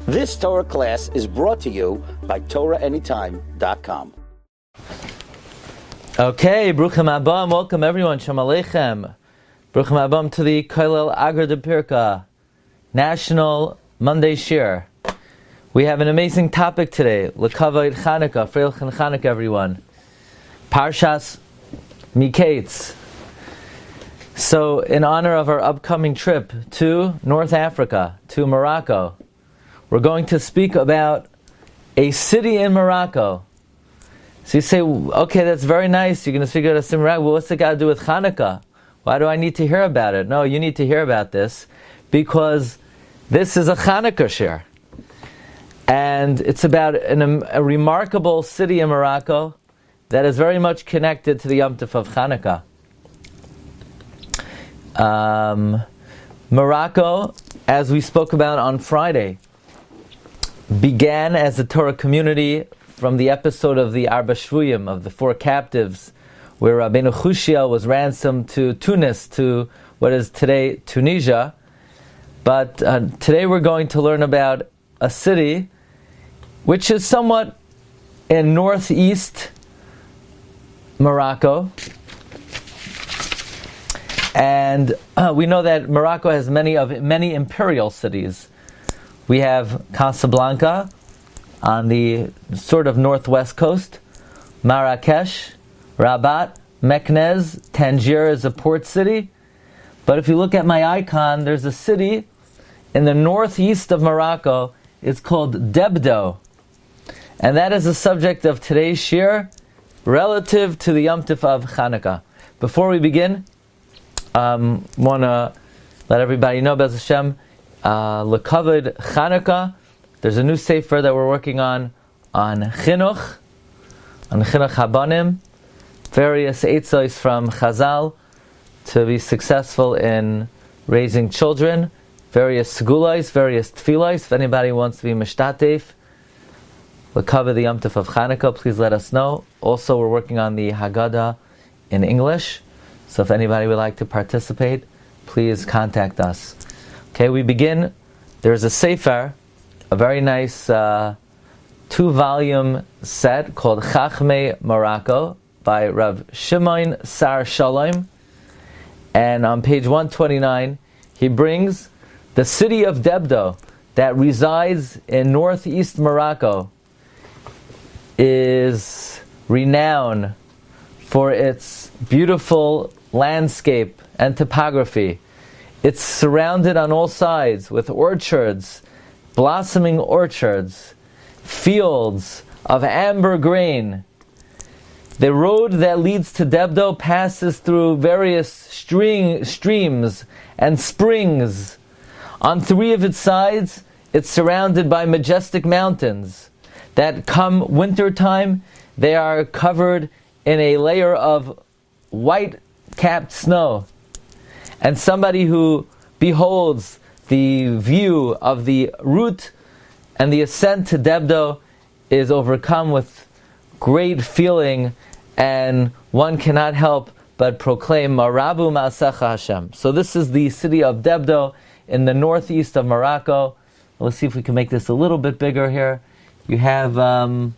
This Torah class is brought to you by TorahAnytime.com. Okay, Bruchim Abam, welcome everyone, Shalom Aleichem. Bruchim Abam to the Koilel Agar de Pirka, National Monday Shiur. We have an amazing topic today, L'Kavod Chanukah, Freilichen Chanukah everyone. Parshas Miketz. So, in honor of our upcoming trip to North Africa, to Morocco, we're going to speak about a city in Morocco. So you say, okay, that's very nice. You're going to speak about a city in Morocco. Well, what's it got to do with Chanukah? Why do I need to hear about it? No, you need to hear about this because this is a Chanukah shiur. And it's about a remarkable city in Morocco that is very much connected to the Yom Tov of Chanukah. Morocco, as we spoke about on Friday, began as a Torah community from the episode of the Arba Shvuyim, of the four captives, where Rabbeinu Chushia was ransomed to Tunis, to what is today Tunisia. But today we're going to learn about a city which is somewhat in northeast Morocco. And we know that Morocco has many imperial cities. We have Casablanca on the sort of northwest coast, Marrakesh, Rabat, Meknès, Tangier is a port city. But if you look at my icon, there's a city in the northeast of Morocco. It's called Debdo. And that is the subject of today's shiur, relative to the Yom Tov of Chanukah. Before we begin, want to let everybody know, Bez Hashem, L'Kavod Chanukah. There's a new sefer that we're working on Chinuch Habanim, various eitzos from Chazal to be successful in raising children, various segulais, various tefillos. If anybody wants to be mishtatef, L'Kavod the Yom Tov of Chanukah, please let us know. Also, we're working on the Haggadah in English, so if anybody would like to participate, please contact us. Okay, we begin. There's a sefer, a very nice 2-volume set called Chachmei Morocco by Rav Shimon Sar Shalom. And on page 129, he brings the city of Debdo that resides in northeast Morocco is renowned for its beautiful landscape and topography. It's surrounded on all sides with orchards, blossoming orchards, fields of amber grain. The road that leads to Debdo passes through various streams and springs. On 3 of its sides, it's surrounded by majestic mountains that come wintertime, they are covered in a layer of white-capped snow. And somebody who beholds the view of the route and the ascent to Debdo is overcome with great feeling, and one cannot help but proclaim Marabu Ma'asecha Hashem. So this is the city of Debdo in the northeast of Morocco. Let's see if we can make this a little bit bigger here. You have on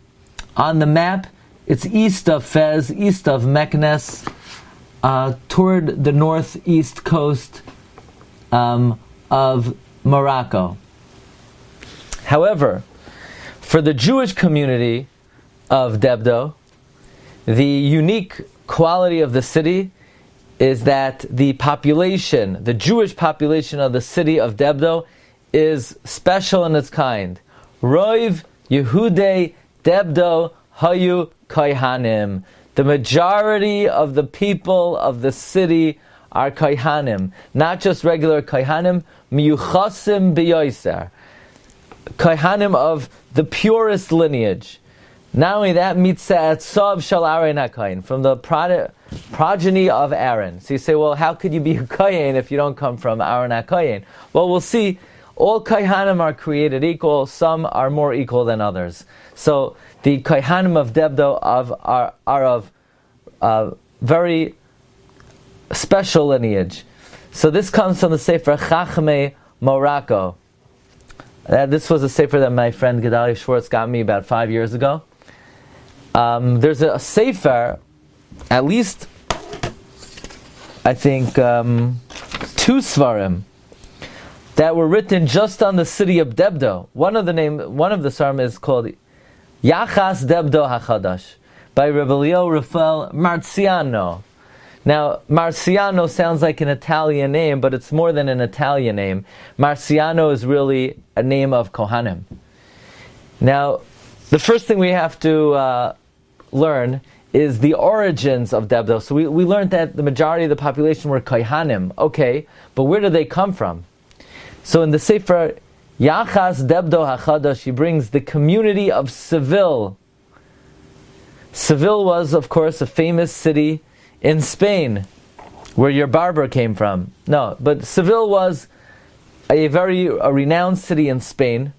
the map, it's east of Fez, east of Meknès, toward the northeast coast of Morocco. However, for the Jewish community of Debdo, the unique quality of the city is that the population, the Jewish population of the city of Debdo, is special in its kind. Roiv Yehudei Debdo Hayu Kohanim. The majority of the people of the city are Kohanim, not just regular Kohanim, miyuchasim biyoser, Kohanim of the purest lineage. Not only that, mitzat sov shal Aaron HaKohen, from the progeny of Aaron. So you say, well, how could you be a Kohen if you don't come from Aaron HaKohen? Well, we'll see. All Kohanim are created equal. Some are more equal than others. So the Kohanim of Debdo are of very special lineage. So this comes from the Sefer Chachmei Morocco. This was a sefer that my friend Gedalia Schwartz got me about 5 years ago. There's a sefer, at least, I think, 2 svarim that were written just on the city of Debdo. One of the svarim is called Yachas Debdo HaChadash by Rabbi Rafael Marciano. Now, Marciano sounds like an Italian name, but it's more than an Italian name. Marciano is really a name of Kohanim. Now, the first thing we have to learn is the origins of Debdo. So we learned that the majority of the population were Kohanim. Okay, but where do they come from? So in the Sefer Yachas Debdo HaChadash, he brings the community of Seville. Seville was, of course, a famous city in Spain, where your barber came from. No, but Seville was a renowned city in Spain.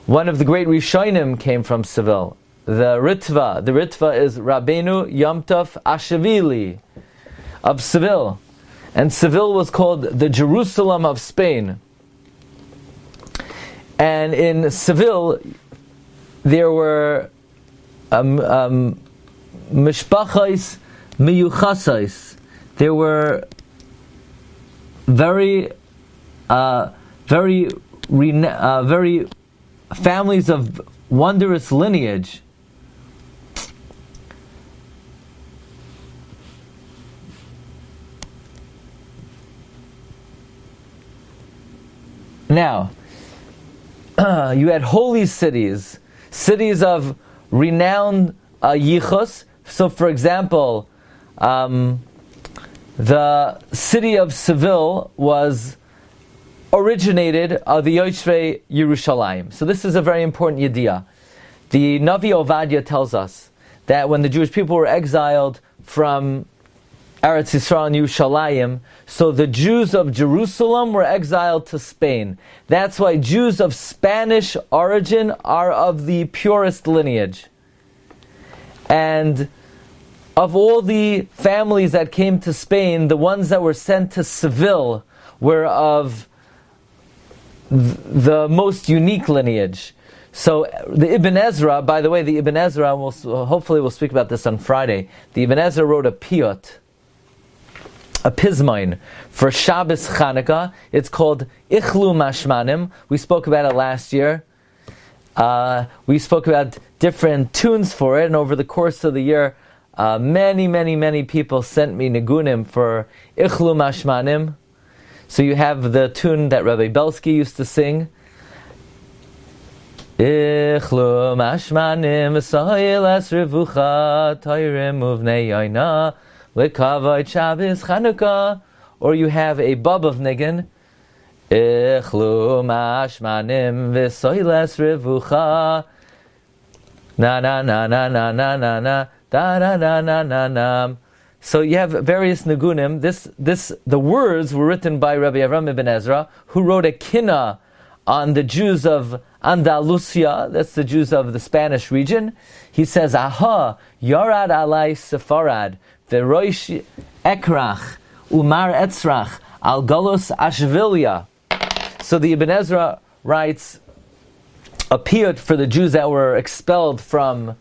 One of the great Rishonim came from Seville. The Ritva is Rabbeinu Yom Tov Ashevili of Seville. And Seville was called the Jerusalem of Spain. And in Seville, there were mishpachos miyuchasos. There were very families of wondrous lineage. Now, you had holy cities of renowned yichus. So, for example, the city of Seville was originated of the Yoshvei Yerushalayim. So this is a very important yediyah. The Navi Ovadia tells us that when the Jewish people were exiled from Eretz Yisrael and Yerushalayim, so the Jews of Jerusalem were exiled to Spain. That's why Jews of Spanish origin are of the purest lineage. And of all the families that came to Spain, the ones that were sent to Seville were of the most unique lineage. So the Ibn Ezra, by the way, hopefully we'll speak about this on Friday. The Ibn Ezra wrote a piyut, a pismine for Shabbos Chanukah. It's called Ichlu Mashmanim. We spoke about it last year. We spoke about different tunes for it, and over the course of the year, many people sent me nigunim for Ichlu Mashmanim. So you have the tune that Rabbi Belsky used to sing. Ichlu Mashmanim V'sohilas Revucha Toirim Uvnei Yoina L'kavod Shabbos Chanukah. Or you have a bub of nigun. Ichlu Mashmanim V'sohilas Revucha Na na na na na na na na da da da na na na. So you have various nigunim. The words were written by Rabbi Avram ibn Ezra, who wrote a kinna on the Jews of Andalusia. That's the Jews of the Spanish region. He says, "Aha, Yarad alai Sefarad, v'roish ekrach umar etzrach al galos ashvilia." So the Ibn Ezra writes a piyut for the Jews that were expelled from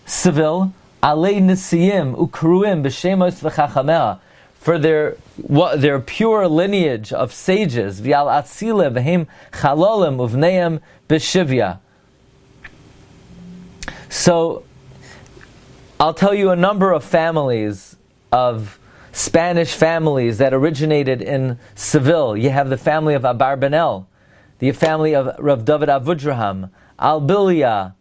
Seville. Alei Nisiyim Ukruim B'Shemos V'Chachamea, for their pure lineage of sages. V'al Atzile V'Hem Chalolim Uvneim B'Shivya. So, I'll tell you a number of families, of Spanish families that originated in Seville. You have the family of Abarbanel, the family of Rav David Avudraham, Albilia,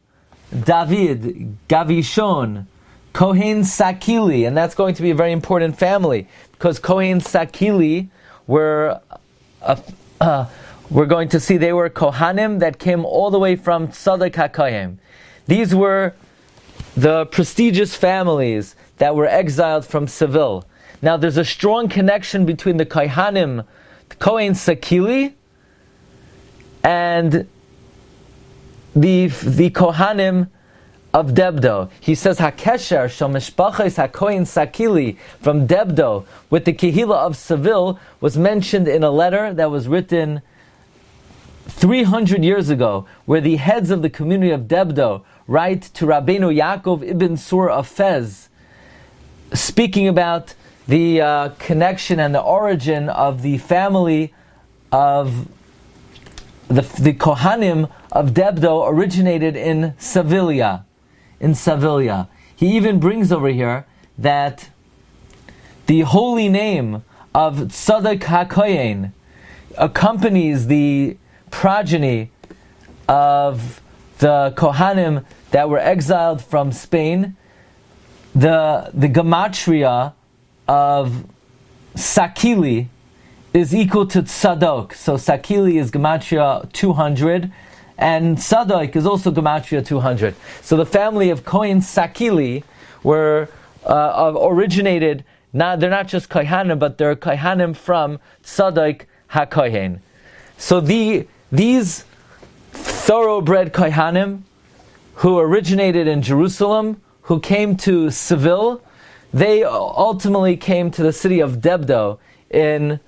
David, Gavishon, Kohen Sakili, and that's going to be a very important family, because Kohen Sakili we're going to see they were Kohanim that came all the way from Tzaddik HaKohen. These were the prestigious families that were exiled from Seville. Now there's a strong connection between the Kohanim, the Kohen Sakili, and the Kohanim of Debdo. He says Hakesher Shel Mishpachos HaKohen Sakili from Debdo with the Kehila of Seville was mentioned in a letter that was written 300 years ago, where the heads of the community of Debdo write to Rabbeinu Yaakov ibn Sur of Fez, speaking about the connection and the origin of the family of the Kohanim of Debdo originated in Sevilla. He even brings over here that the holy name of Tzadok HaKohen accompanies the progeny of the Kohanim that were exiled from Spain. The gematria of Sakili is equal to Tzadok. So Sakili is gematria 200, and Tzadok is also gematria 200. So the family of Kohen Sakili were originated. They're not just Kohanim, but they're Kohanim from Tzadok HaKohen. So these thoroughbred Kohanim who originated in Jerusalem, who came to Seville, they ultimately came to the city of Debdo in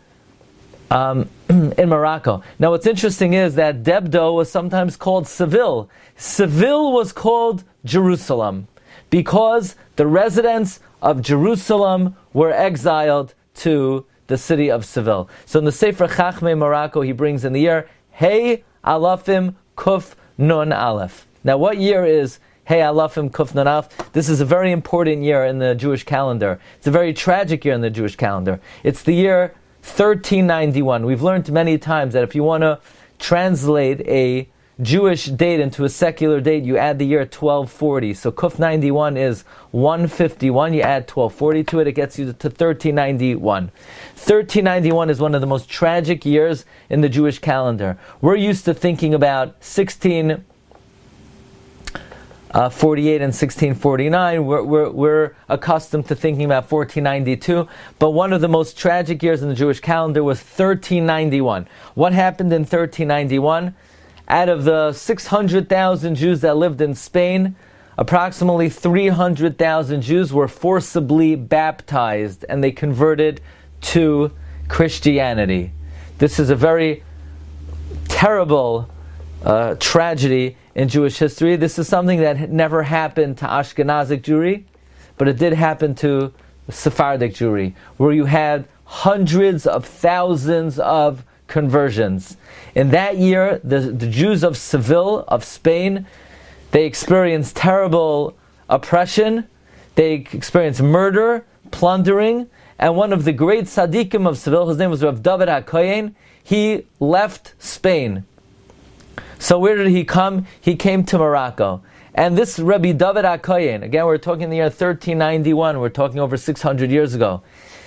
Morocco. Now what's interesting is that Debdo was sometimes called Seville. Seville was called Jerusalem because the residents of Jerusalem were exiled to the city of Seville. So in the Sefer Chachmei Morocco, he brings in the year Hey Alafim Kuf Nun Aleph. Now what year is Hey Alafim Kuf Nun Aleph? This is a very important year in the Jewish calendar. It's a very tragic year in the Jewish calendar. It's the year 1391. We've learned many times that if you want to translate a Jewish date into a secular date, you add the year 1240. So Kuf 91 is 151. You add 1240 to it, it gets you to 1391. 1391 is one of the most tragic years in the Jewish calendar. We're used to thinking about 1648 and 1649. We're accustomed to thinking about 1492. But one of the most tragic years in the Jewish calendar was 1391. What happened in 1391? Out of the 600,000 Jews that lived in Spain, approximately 300,000 Jews were forcibly baptized and they converted to Christianity. This is a very terrible tragedy in Jewish history. This is something that never happened to Ashkenazic Jewry, but it did happen to Sephardic Jewry, where you had hundreds of thousands of conversions. In that year, the Jews of Seville, of Spain, they experienced terrible oppression, they experienced murder, plundering, and one of the great tzaddikim of Seville, his name was Rav David HaKohen, he left Spain. So where did he come? He came to Morocco. And this Rabbi David HaKohen, again we're talking in the year 1391, we're talking over 600 years ago,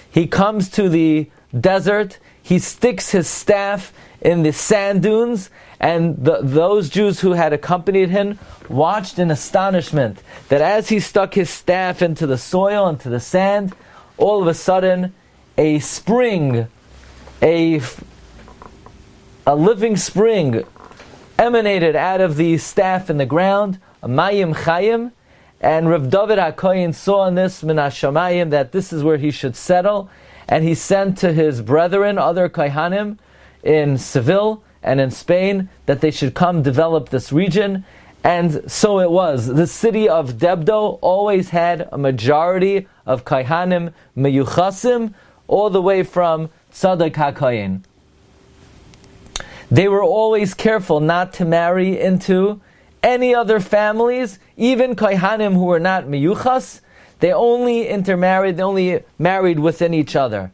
he comes to the desert, he sticks his staff in the sand dunes, and those Jews who had accompanied him watched in astonishment that as he stuck his staff into the soil, into the sand, all of a sudden a spring, a living spring emanated out of the staff in the ground, a mayim chayim, and Rav David HaKohen saw in this min hashamayim that this is where he should settle, and he sent to his brethren, other Kohanim in Seville and in Spain, that they should come develop this region. And so it was. The city of Debdo always had a majority of Kohanim meyuchasim, all the way from Tzadok HaKohen. They were always careful not to marry into any other families, even Kohanim who were not meyuchas. They only intermarried, they only married within each other.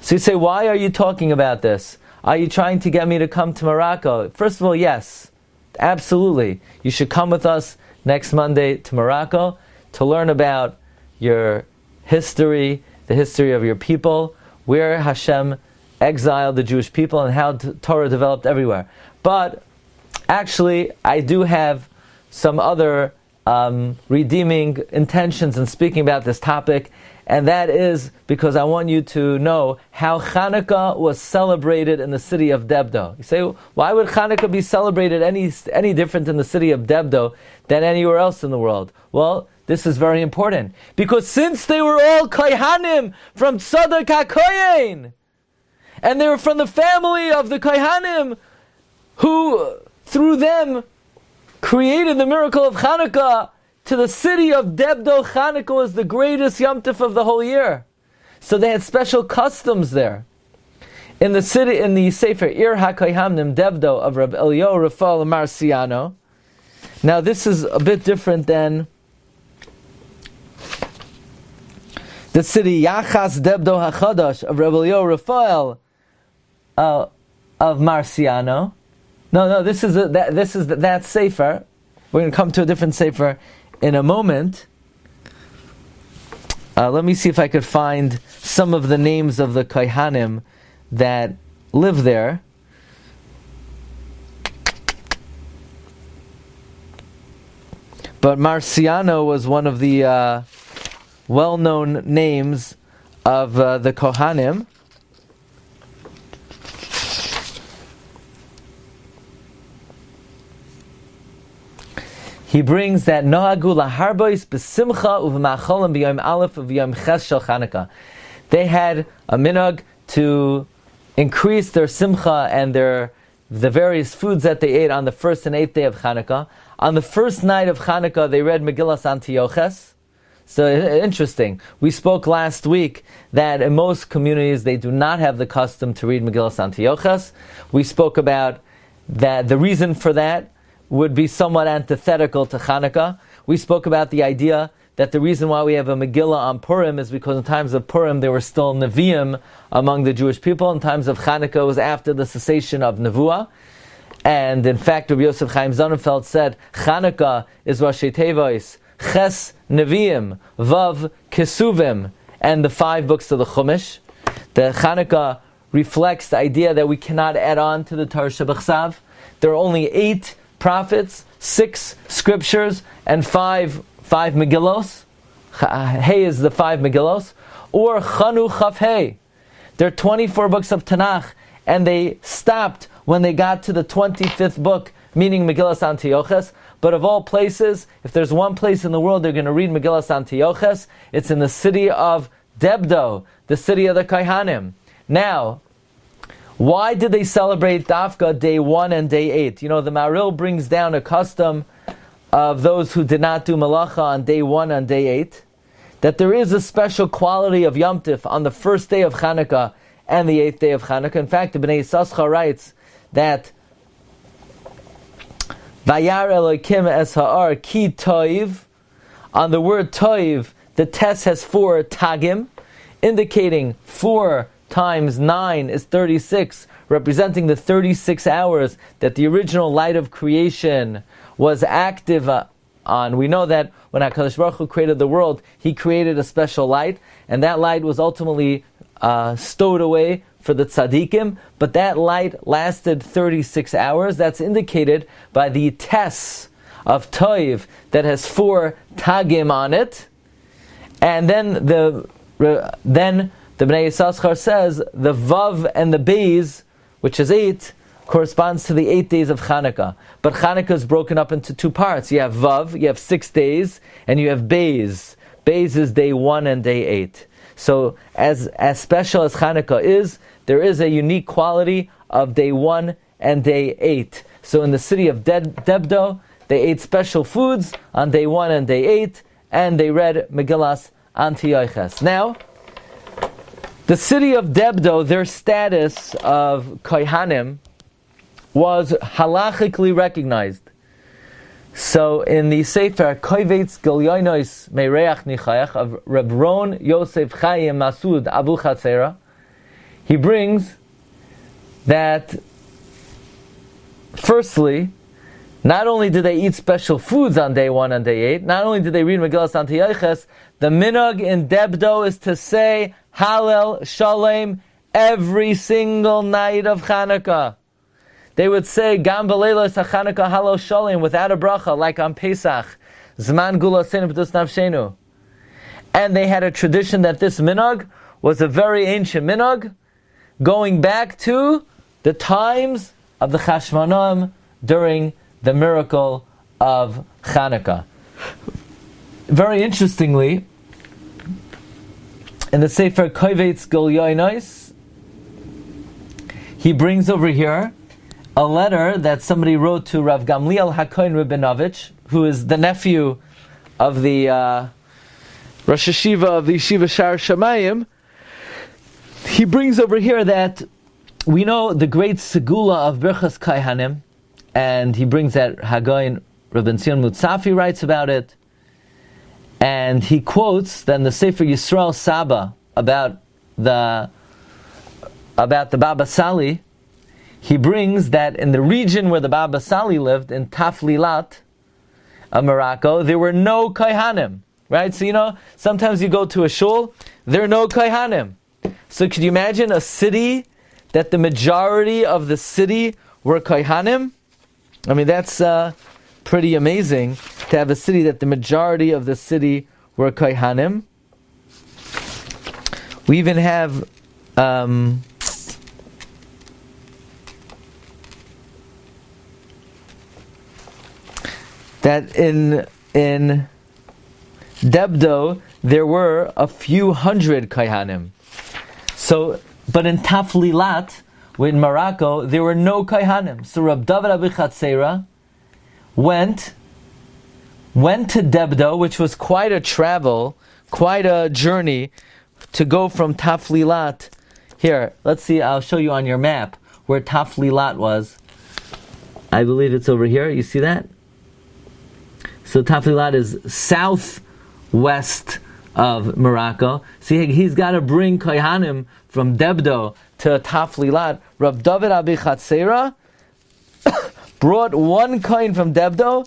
So you say, why are you talking about this? Are you trying to get me to come to Morocco? First of all, yes, absolutely. You should come with us next Monday to Morocco to learn about your history, the history of your people, where Hashem exiled the Jewish people and how Torah developed everywhere. But actually, I do have some other redeeming intentions in speaking about this topic, and that is because I want you to know how Chanukah was celebrated in the city of Debdo. You say, why would Chanukah be celebrated any different in the city of Debdo than anywhere else in the world? Well, this is very important, because since they were all Kohanim from Tzadok HaKohen, and they were from the family of the Kohanim who through them created the miracle of Chanukah. To the city of Debdo, Chanukah was the greatest Yom Tov of the whole year. So they had special customs there. In the city, in the Sefer Ir HaKohanim Debdo of Rabbi Eliyahu Rafael Marciano. Now this is a bit different than the city Yachas Debdo HaChadash of Rabbi Eliyahu Rafael of Marciano. No, this is that Sefer. We're going to come to a different Sefer in a moment. Let me see if I could find some of the names of the Kohanim that live there. But Marciano was one of the well-known names of the Kohanim. He brings that Nohagu laharbois b'simcha uv'macholim b'yom aleph v'yom ches shel Chanukah. They had a minhag to increase their simcha and the various foods that they ate on the first and eighth day of Chanukah. On the first night of Chanukah, they read Megillas Antioches. So interesting. We spoke last week that in most communities they do not have the custom to read Megillas Antioches. We spoke about that the reason for that would be somewhat antithetical to Chanukah. We spoke about the idea that the reason why we have a Megillah on Purim is because in times of Purim there were still Nevi'im among the Jewish people. In times of Chanukah was after the cessation of Nevuah. And in fact, Rabbi Yosef Chaim Sonnenfeld said, Chanukah is Rashi Tevois, Ches Nevi'im, Vav Kesuvim, and the 5 books of the Chumash. The Chanukah reflects the idea that we cannot add on to the Torah Shebachsav. There are only 8 prophets, 6 scriptures, and 5 Megillos. Hey is the 5 Megillos. Or Chanu Chaf Hey. There are 24 books of Tanakh, and they stopped when they got to the 25th book, meaning Megillas Antioches. But of all places, if there's one place in the world they're going to read Megillas Antioches, it's in the city of Debdo, the city of the Kohanim. Now, why did they celebrate Dafka day 1 and day 8? You know, the Maril brings down a custom of those who did not do Malacha on day 1 and day 8, that there is a special quality of Yom Tif on the first day of Chanukah and the 8th day of Chanukah. In fact, the Bnei Yissaschar writes that Vayar Elokim es ha'ar ki toiv. On the word toiv, the tes has 4 tagim, indicating 4 times 9 is 36, representing the 36 hours that the original light of creation was active on. We know that when HaKadosh Baruch Hu created the world, He created a special light, and that light was ultimately stowed away for the tzaddikim, but that light lasted 36 hours. That's indicated by the tes of toiv that has 4 tagim on it, and then the Bnei Yissaschar says the vav and the beis, which is 8, corresponds to the 8 days of Chanukah. But Chanukah is broken up into 2 parts. You have vav, you have 6 days, and you have beis. Beis is day 1 and day 8. So as special as Chanukah is, there is a unique quality of day 1 and day 8. So in the city of Debdo, they ate special foods on day 1 and day 8, and they read Megillas Antioches. Now, the city of Debdo, their status of Kohanim was halachically recognized. So in the Sefer Kovetz Gilyonos Meireach Nichayach of Reb Ron Yosef Chaim Masud Abu Chatzera, he brings that firstly, not only did they eat special foods on day 1 and day 8, not only did they read Megillas Antioches, the minhag in Debdo is to say Hallel Shalem every single night of Chanukah. They would say Gam B'leilos HaChanukah Hallel Shalem without a bracha, like on Pesach, Zman Gula Seinu B'tus Nafshenu. And they had a tradition that this minhag was a very ancient minhag, going back to the times of the Chashmonaim during the miracle of Chanukah. Very interestingly, in the Sefer Kovetz Gilyonos, he brings over here a letter that somebody wrote to Rav Gamliel HaKohen Rabinovich, who is the nephew of the Rosh Hashiva of the Yeshiva Shar Shamayim. He brings over here that we know the great Segula of Birchas Kohanim, and he brings that Hagoyin Rabbi Zion Mutzafi writes about it, and he quotes then the Sefer Yisrael Saba about the Baba Sali. He brings that in the region where the Baba Sali lived, in Taflilat of Morocco, there were no Kohanim. Right? So sometimes you go to a shul, there are no Kohanim. So could you imagine a city that the majority of the city were Kohanim? I mean, that's pretty amazing to have a city that the majority of the city were Kohanim. We even have that in Debdo there were a few hundred Kohanim. So, but in Taflilat, in Morocco, there were no Kohanim. So Rabbi Glatstein went to Debdo, which was quite a travel, quite a journey to go from Taflilat. Here, let's see, I'll show you on your map where Taflilat was. I believe it's over here. You see that? So Taflilat is southwest of Morocco. See, he's got to bring Kohanim from Debdo to Taflilat. Rabbi Glatstein brought one Kohen from Debdo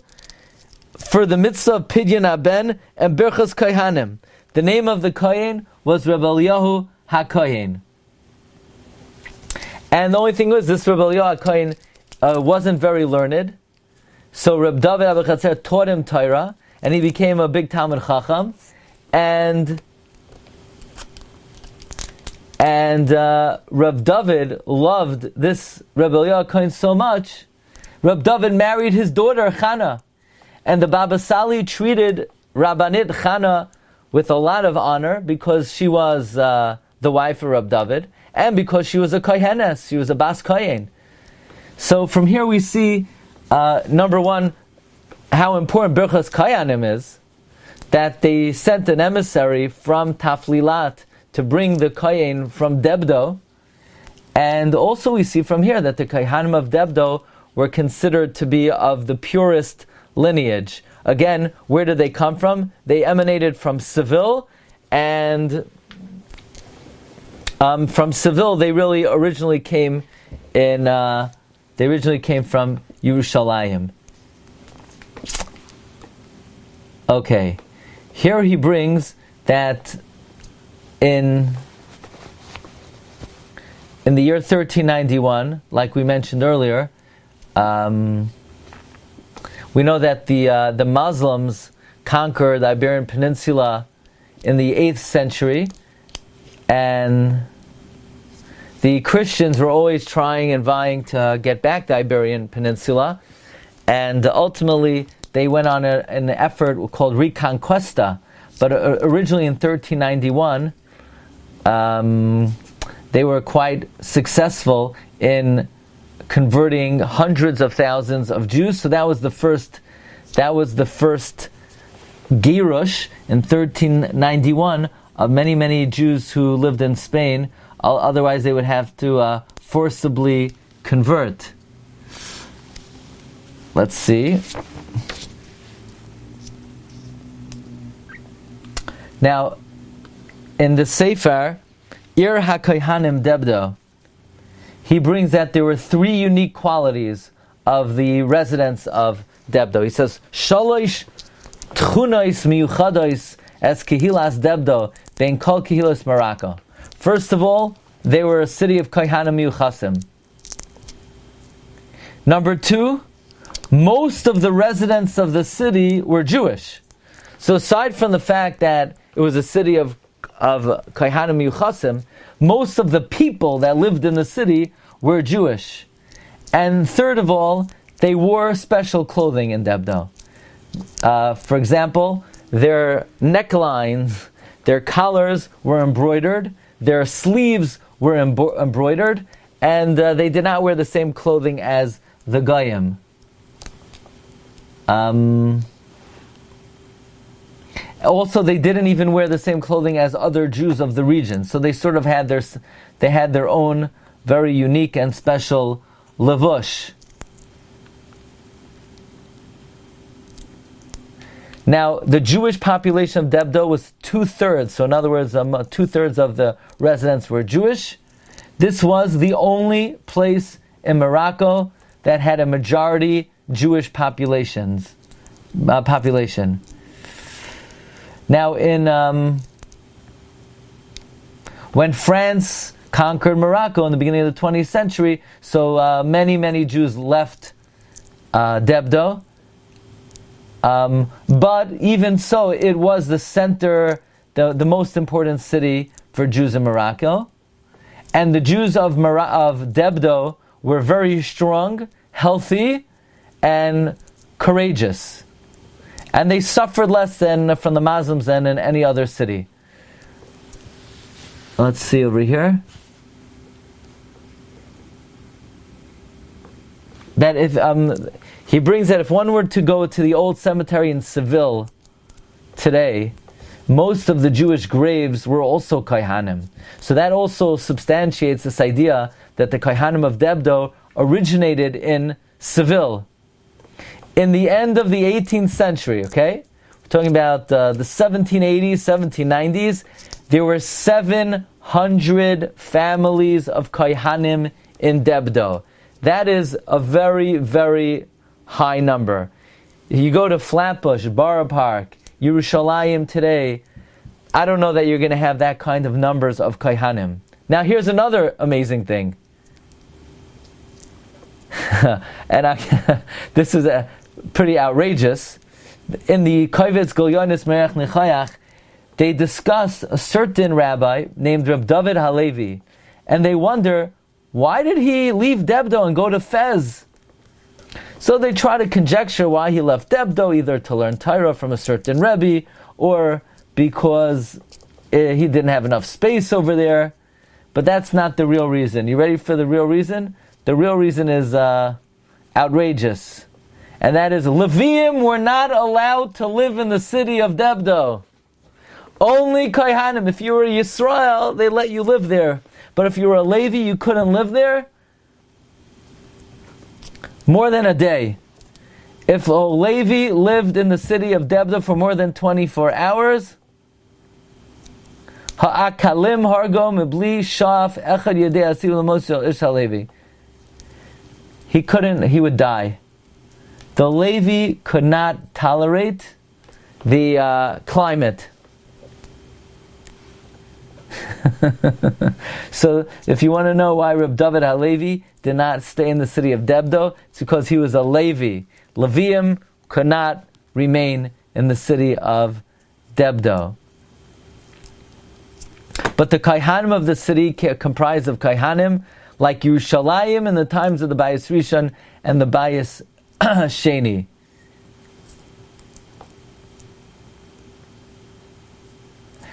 for the mitzvah of Pidyon Haben and Birchas Kohanim. The name of the Kohen was Rabbi Eliyahu HaKohen. And the only thing was, this Rabbi Eliyahu HaKohen wasn't very learned. So Rabbi Glatstein taught him Torah, and he became a big Talmid Chacham. And Reb David loved this Rabbi Eliyahu HaKohen so much. Reb David married his daughter Chana, and the Baba Sali treated Rabbanit Chana with a lot of honor because she was the wife of Reb David, and because she was a Kohenes, she was a Bas Kohen. So from here we see, number one, how important Birchas Kohanim is, that they sent an emissary from Taflilat to bring the Kohen from Debdo. And also we see from here that the Kohanim of Debdo were considered to be of the purest lineage. Again, where did they come from? They emanated from Seville, and from Seville they really originally came from Yerushalayim. Okay. Here he brings that in the year 1391, like we mentioned earlier, we know that the Muslims conquered the Iberian Peninsula in the 8th century, and the Christians were always trying and vying to get back the Iberian Peninsula, and ultimately they went on an effort called Reconquista. But originally in 1391, they were quite successful in converting hundreds of thousands of Jews. So that was the first Girush in 1391 of many Jews who lived in Spain. Otherwise, they would have to forcibly convert. Let's see. Now, in the Sefer, Ir HaKohanim Debdo, he brings that there were 3 unique qualities of the residents of Debdo. He says, Shalosh Tchunos Miyuchados Es Kehilas Debdo Ben Kol Kehilas Morocco. First of all, they were a city of Kohanim Miyuchasim. Number 2, most of the residents of the city were Jewish. So aside from the fact that it was a city of Kohanim Miyuchasim, most of the people that lived in the city were Jewish. And third of all, they wore special clothing in Debdo. For example, their necklines, their collars were embroidered, their sleeves were embroidered, and they did not wear the same clothing as the Goyim. Also, they didn't even wear the same clothing as other Jews of the region. So they sort of had their own very unique and special levush. Now, the Jewish population of Debdo was 2/3. So in other words, 2/3 of the residents were Jewish. This was the only place in Morocco that had a majority Jewish population. Now, when France conquered Morocco in the beginning of the 20th century, so many Jews left Debdo. But even so, it was the center, the most important city for Jews in Morocco. And the Jews of Debdo were very strong, healthy, and courageous. And they suffered less than from the Muslims than in any other city. Let's see over here. That if he brings that if one were to go to the old cemetery in Seville today, most of the Jewish graves were also Kohanim. So that also substantiates this idea that the Kohanim of Debdo originated in Seville. In the end of the 18th century, okay? We're talking about the 1780s, 1790s, there were 700 families of Kohanim in Debdo. That is a very, very high number. You go to Flatbush, Borough Park, Yerushalayim today, I don't know that you're going to have that kind of numbers of Kohanim. Now here's another amazing thing. And this is pretty outrageous. In the Kovetz Gilyonis Merech Nechayach, they discuss a certain rabbi named Reb David Halevi, and they wonder, why did he leave Debdo and go to Fez? So they try to conjecture why he left Debdo, either to learn Torah from a certain Rebbe, or because he didn't have enough space over there. But that's not the real reason. You ready for the real reason? The real reason is outrageous. And that is, Leviim were not allowed to live in the city of Debdo. Only Kohanim. If you were Yisrael, they let you live there. But if you were a Levi, you couldn't live there more than a day. If a Levi lived in the city of Debdo for more than 24 hours, ha'akalim hargo mibli shaf echad yedei asiv l'mosel ish halevi. He would die. The Levi could not tolerate the climate. So, if you want to know why Reb David HaLevi did not stay in the city of Debdo, it's because he was a Levi. Leviim could not remain in the city of Debdo. But the Kohanim of the city comprised of Kohanim like Yerushalayim in the times of the Bayis Rishon and the Bayis Sheni.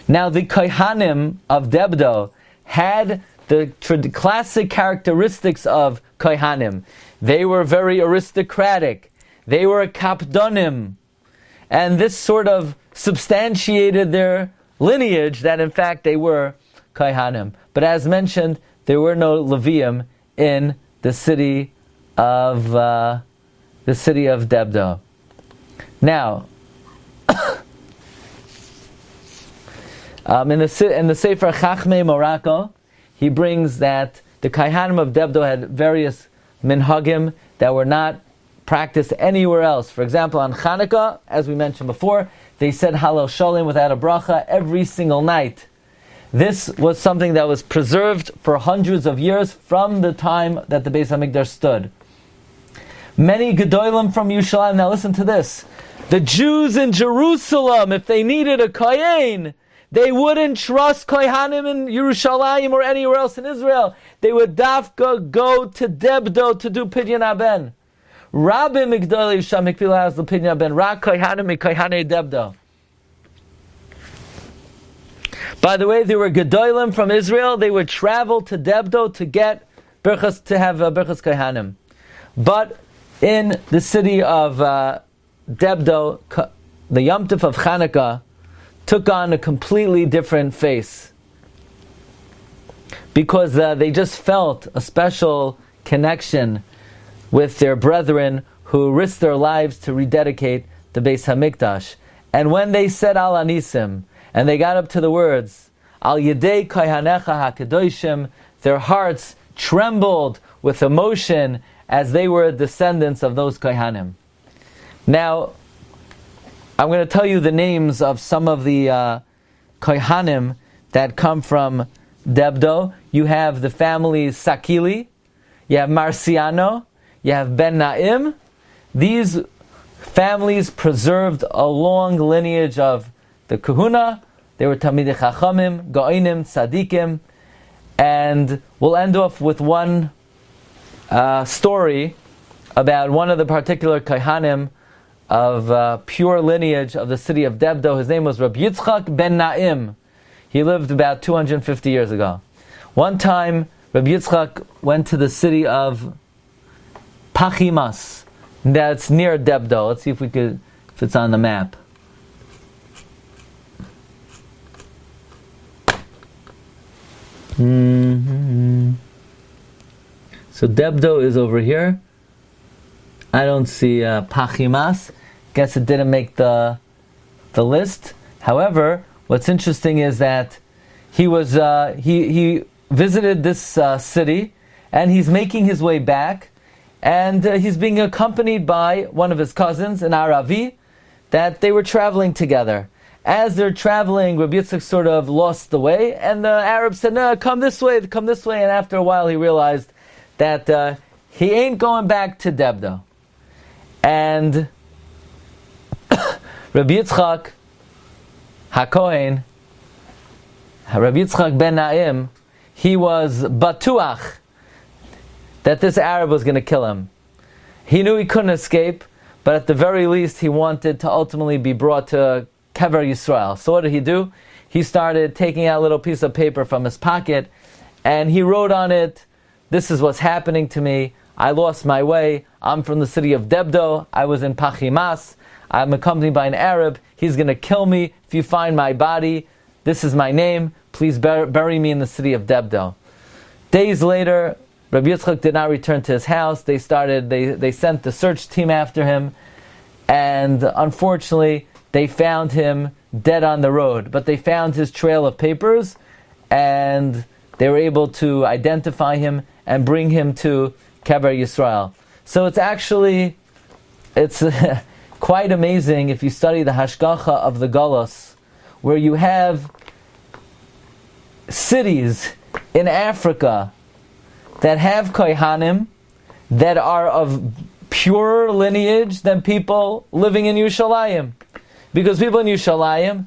Now the Kohanim of Debdo had the classic characteristics of Kohanim. They were very aristocratic. They were kapdonim. And this sort of substantiated their lineage that in fact they were Kohanim. But as mentioned, there were no Leviim in the city of Debdo. Now, in the Sefer Chachmei Morocco, he brings that the Kohanim of Debdo had various minhagim that were not practiced anywhere else. For example, on Chanukah, as we mentioned before, they said Halal Shalom without a bracha every single night. This was something that was preserved for hundreds of years from the time that the Beis HaMikdash stood. Many Gedolim from Yerushalayim, now listen to this. The Jews in Jerusalem, if they needed a Kohen, they wouldn't trust Kohanim in Yerushalayim or anywhere else in Israel. They would dafka go to Debdo to do Pidyon Haben. Rabbi Migdali Sham Mikpil has the Pidyon Haben. Ra Kohanim Kohanei Debdo. By the way, there were Gedolim from Israel. They would travel to Debdo to get Berchas, to have Berchas Kohanim. But in the city of Debdo, the Yom Tov of Chanukah took on a completely different face, because they just felt a special connection with their brethren who risked their lives to rededicate the Beis Hamikdash. And when they said Al Anisim, and they got up to the words Al Yedei Kohanecha HaKadoshim, their hearts trembled with emotion as they were descendants of those Kohanim. Now, I'm going to tell you the names of some of the Kohanim that come from Debdo. You have the family Sakili, you have Marciano, you have Ben Naim. These families preserved a long lineage of the Kahuna. They were Talmidei Chachamim, Go'inim, Tzadikim. And we'll end off with one story about one of the particular Kohanim of pure lineage of the city of Debdo. His name was Rabbi Yitzchak ben Naim. He lived about 250 years ago. One time, Rabbi Yitzchak went to the city of Pachimas, that's near Debdo. Let's see if it's on the map. Mm-hmm. So Debdo is over here. I don't see Pachimas. Guess it didn't make the list. However, what's interesting is that he was he visited this city, and he's making his way back, and he's being accompanied by one of his cousins, an Aravi, that they were traveling together. As they're traveling, Rabbi Yitzchak sort of lost the way, and the Arab said, "No, come this way, come this way." And after a while, he realized that he ain't going back to Debdo. And Rabbi Yitzchak HaKohen, Rabbi Yitzchak ben Naim, he was batuach that this Arab was going to kill him. He knew he couldn't escape, but at the very least, he wanted to ultimately be brought to Kever Yisrael. So what did he do? He started taking out a little piece of paper from his pocket, and he wrote on it, "This is what's happening to me. I lost my way. I'm from the city of Debdo. I was in Pachimas. I'm accompanied by an Arab. He's going to kill me if you find my body. This is my name. Please bury me in the city of Debdo." Days later, Rabbi Yitzchak did not return to his house. They sent the search team after him, and unfortunately, they found him dead on the road. But they found his trail of papers, and they were able to identify him and bring him to Kever Yisrael. So it's quite amazing if you study the Hashgacha of the Galus, where you have cities in Africa that have Kohanim that are of purer lineage than people living in Yerushalayim. Because people in Yerushalayim,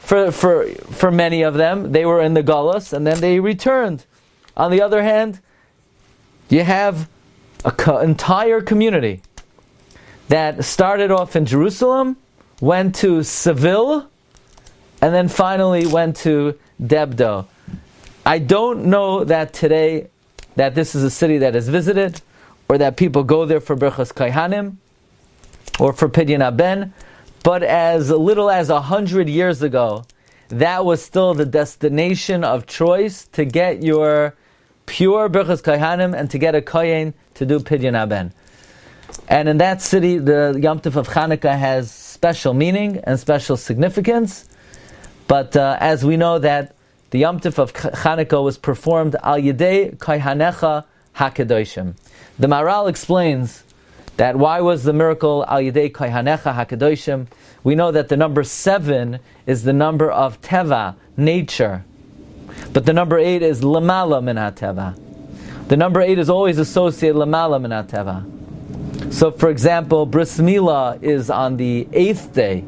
for many of them, they were in the Galus and then they returned. On the other hand, you have an entire community that started off in Jerusalem, went to Seville, and then finally went to Debdo. I don't know that today that this is a city that is visited, or that people go there for Birchas Kohanim, or for Pidyon Haben, but as little as 100 years ago, that was still the destination of choice to get your pure Birchas Kohanim and to get a Kohen to do Pidyon Haben. And in that city, the Yom Tov of Chanukah has special meaning and special significance. But as we know that the Yom Tov of Chanukah was performed Al Yedei Kohanecha HaKadoshim. The Maharal explains that why was the miracle Al Yedei Kohanecha HaKadoshim? We know that the number 7 is the number of Teva, nature. But the number 8 is Lamala Min HaTeva. The number 8 is always associated Lamala Min HaTeva. So for example, Bris Milah is on the 8th day,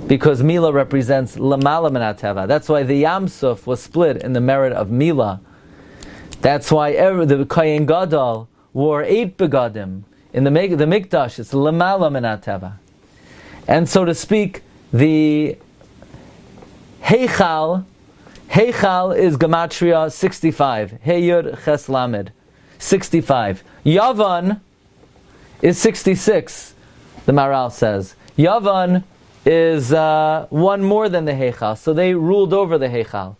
because Milah represents Lamala Min HaTeva. That's why the Yam Suf was split in the merit of Milah. That's why the Kohen Gadol wore 8 begadim. In the Mikdash, it's Lamala Min HaTeva. And so to speak, the Heichal is Gematria 65. Hey Yud Ches Lamed. 65. Yavan is 66, the Maral says. Yavan is one more than the Heichal, so they ruled over the Heichal.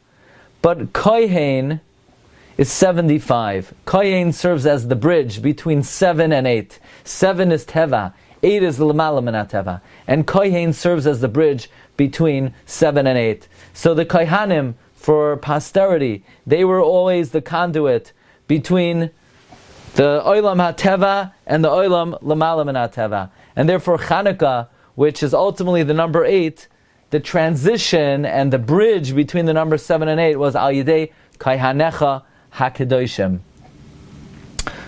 But Kohen is 75. Kohen serves as the bridge between 7 and 8. 7 is Teva, 8 is L'mala min Teva. And Kohen serves as the bridge between 7 and 8. So the Kohanim, for posterity, they were always the conduit between the Olam HaTeva and the Olam L'mala min Teva. And therefore Chanukah, which is ultimately the number 8, the transition and the bridge between the number 7 and 8 was Al Yidei Kohanecha HaKadoshim.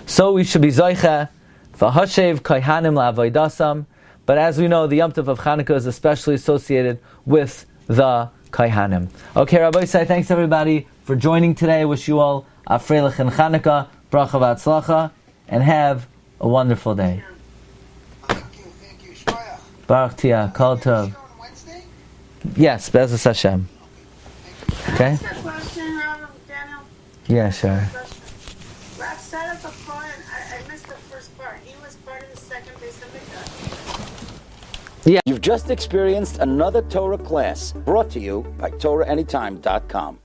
So we should be Zoicha V'Hashev Kohanim La'avoidasam. But as we know, the Yom Tov of Chanukah is especially associated with the Kohanim. Okay, Rabbi Glatstein, thanks everybody for joining today. I wish you all a Freilich and Chanukah, Bracha V'Atzlacha, and have a wonderful day. Baruch Tia, Kol Tov. Yes, Be'ezus Hashem. Okay? Yeah, sure. Raf set up a part, I missed the first part. He was part of the second base of Mikdash. Yeah. You've just experienced another Torah class brought to you by TorahAnytime.com.